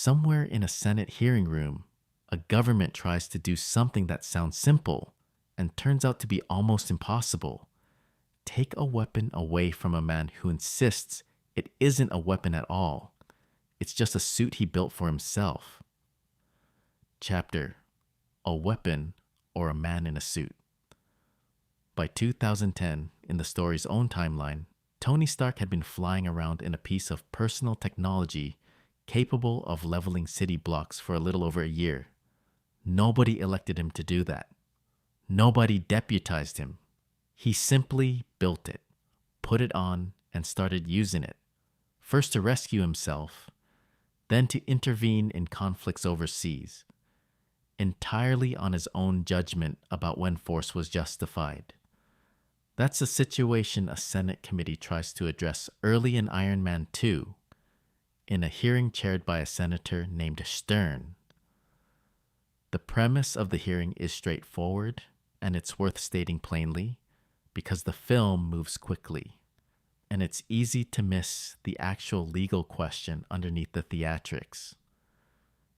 Somewhere in a Senate hearing room, a government tries to do something that sounds simple and turns out to be almost impossible. Take a weapon away from a man who insists it isn't a weapon at all. It's just a suit he built for himself. Chapter: A Weapon or a Man in a Suit. By 2010, in the story's own timeline, Tony Stark had been flying around in a piece of personal technology capable of leveling city blocks for a little over a year. Nobody elected him to do that. Nobody deputized him. He simply built it, put it on, and started using it. First to rescue himself, then to intervene in conflicts overseas, entirely on his own judgment about when force was justified. That's a situation a Senate committee tries to address early in Iron Man 2, in a hearing chaired by a senator named Stern. The premise of the hearing is straightforward, and it's worth stating plainly, because the film moves quickly, and it's easy to miss the actual legal question underneath the theatrics.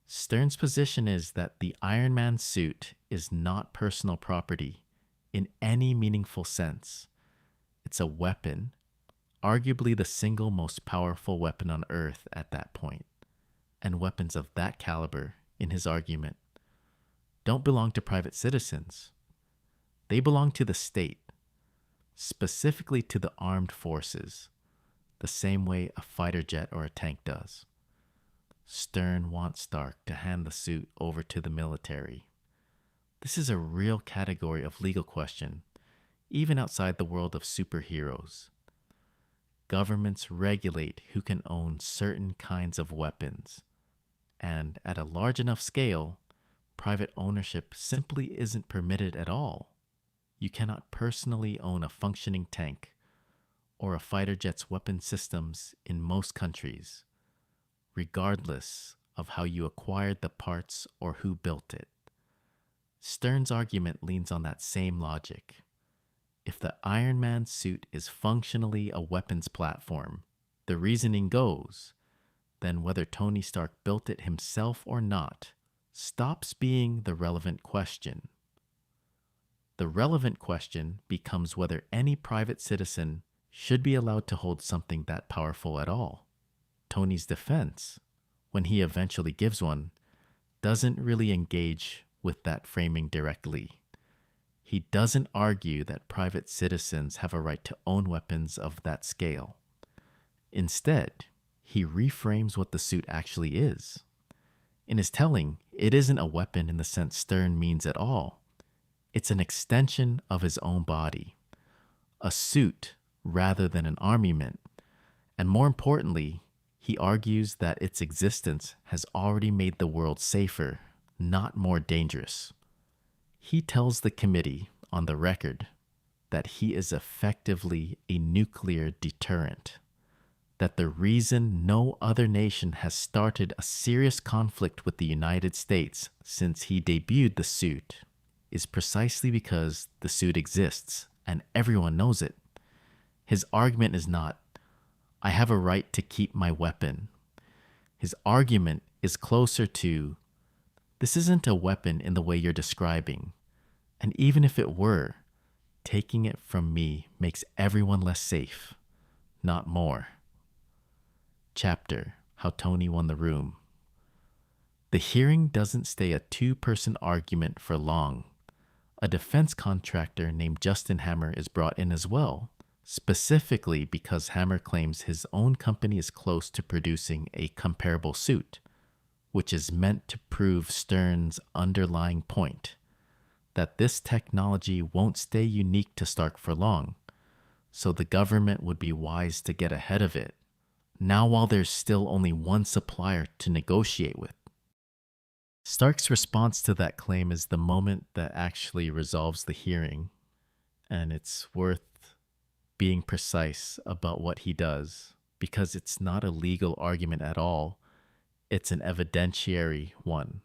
Stern's position is that the Iron Man suit is not personal property in any meaningful sense. It's a weapon, arguably the single most powerful weapon on Earth at that point, and weapons of that caliber, in his argument, don't belong to private citizens. They belong to the state, specifically to the armed forces, the same way a fighter jet or a tank does. Stern wants Stark to hand the suit over to the military. This is a real category of legal question, even outside the world of superheroes. Governments regulate who can own certain kinds of weapons, and at a large enough scale, private ownership simply isn't permitted at all. You cannot personally own a functioning tank or a fighter jet's weapon systems in most countries, regardless of how you acquired the parts or who built it. Stern's argument leans on that same logic. If the Iron Man suit is functionally a weapons platform, the reasoning goes, then whether Tony Stark built it himself or not stops being the relevant question. The relevant question becomes whether any private citizen should be allowed to hold something that powerful at all. Tony's defense, when he eventually gives one, doesn't really engage with that framing directly. He doesn't argue that private citizens have a right to own weapons of that scale. Instead, he reframes what the suit actually is. In his telling, it isn't a weapon in the sense Stern means at all. It's an extension of his own body, a suit rather than an armament, and more importantly, he argues that its existence has already made the world safer, not more dangerous. He tells the committee, on the record, that he is effectively a nuclear deterrent, that the reason no other nation has started a serious conflict with the United States since he debuted the suit is precisely because the suit exists and everyone knows it. His argument is not, I have a right to keep my weapon. His argument is closer to, this isn't a weapon in the way you're describing, and even if it were, taking it from me makes everyone less safe, not more. Chapter: How Tony Won the Room. The hearing doesn't stay a two-person argument for long. A defense contractor named Justin Hammer is brought in as well, specifically because Hammer claims his own company is close to producing a comparable suit, which is meant to prove Stern's underlying point, that this technology won't stay unique to Stark for long, so the government would be wise to get ahead of it, now while there's still only one supplier to negotiate with. Stark's response to that claim is the moment that actually resolves the hearing, and it's worth being precise about what he does, because it's not a legal argument at all, it's an evidentiary one.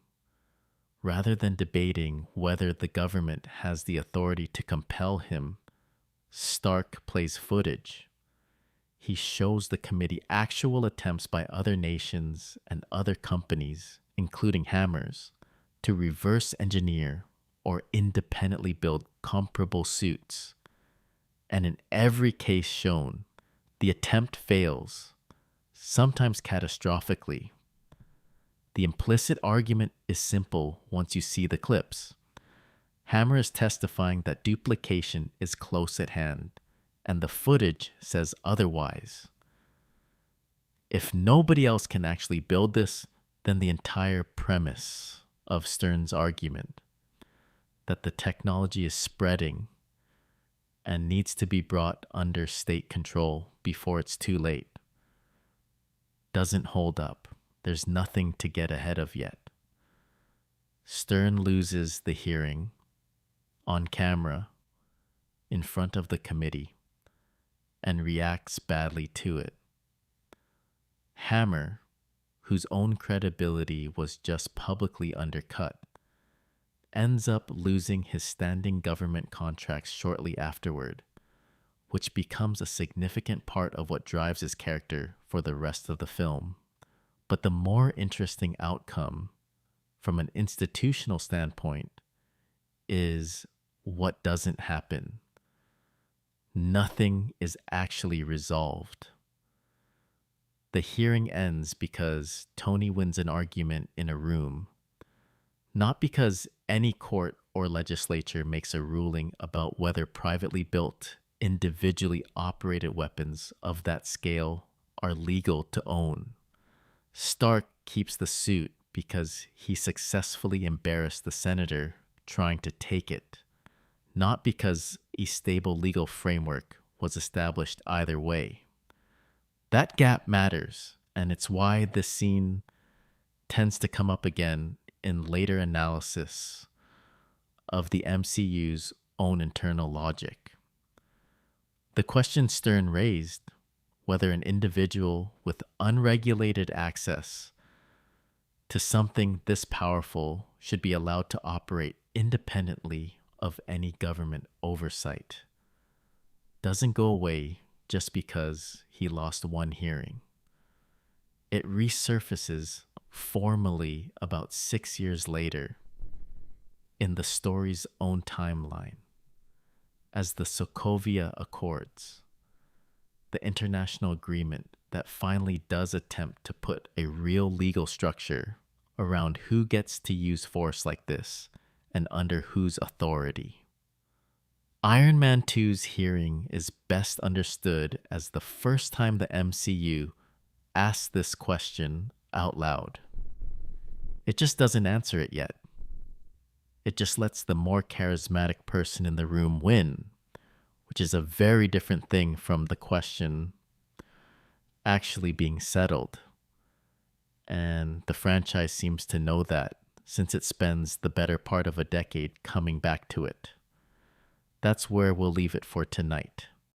Rather than debating whether the government has the authority to compel him, Stark plays footage. he shows the committee actual attempts by other nations and other companies, including Hammer's, to reverse engineer or independently build comparable suits. And in every case shown, the attempt fails, sometimes catastrophically. The implicit argument is simple once you see the clips. Hammer is testifying that duplication is close at hand, and the footage says otherwise. If nobody else can actually build this, then the entire premise of Stern's argument, that the technology is spreading and needs to be brought under state control before it's too late, doesn't hold up. There's nothing to get ahead of yet. Stern loses the hearing on camera in front of the committee and reacts badly to it. Hammer, whose own credibility was just publicly undercut, ends up losing his standing government contracts shortly afterward, which becomes a significant part of what drives his character for the rest of the film. But the more interesting outcome from an institutional standpoint is what doesn't happen. Nothing is actually resolved. The hearing ends because Tony wins an argument in a room, not because any court or legislature makes a ruling about whether privately built, individually operated weapons of that scale are legal to own. Stark keeps the suit because he successfully embarrassed the senator trying to take it, not because a stable legal framework was established either way. That gap matters, and it's why this scene tends to come up again in later analysis of the MCU's own internal logic. The question Stern raised, whether an individual with unregulated access to something this powerful should be allowed to operate independently of any government oversight, doesn't go away just because he lost one hearing. It resurfaces formally about 6 years later in the story's own timeline as the Sokovia Accords, the international agreement that finally does attempt to put a real legal structure around who gets to use force like this and under whose authority. Iron Man 2's hearing is best understood as the first time the MCU asked this question out loud. It just doesn't answer it yet. It just lets the more charismatic person in the room win, which is a very different thing from the question actually being settled. And the franchise seems to know that, since it spends the better part of a decade coming back to it. That's where we'll leave it for tonight.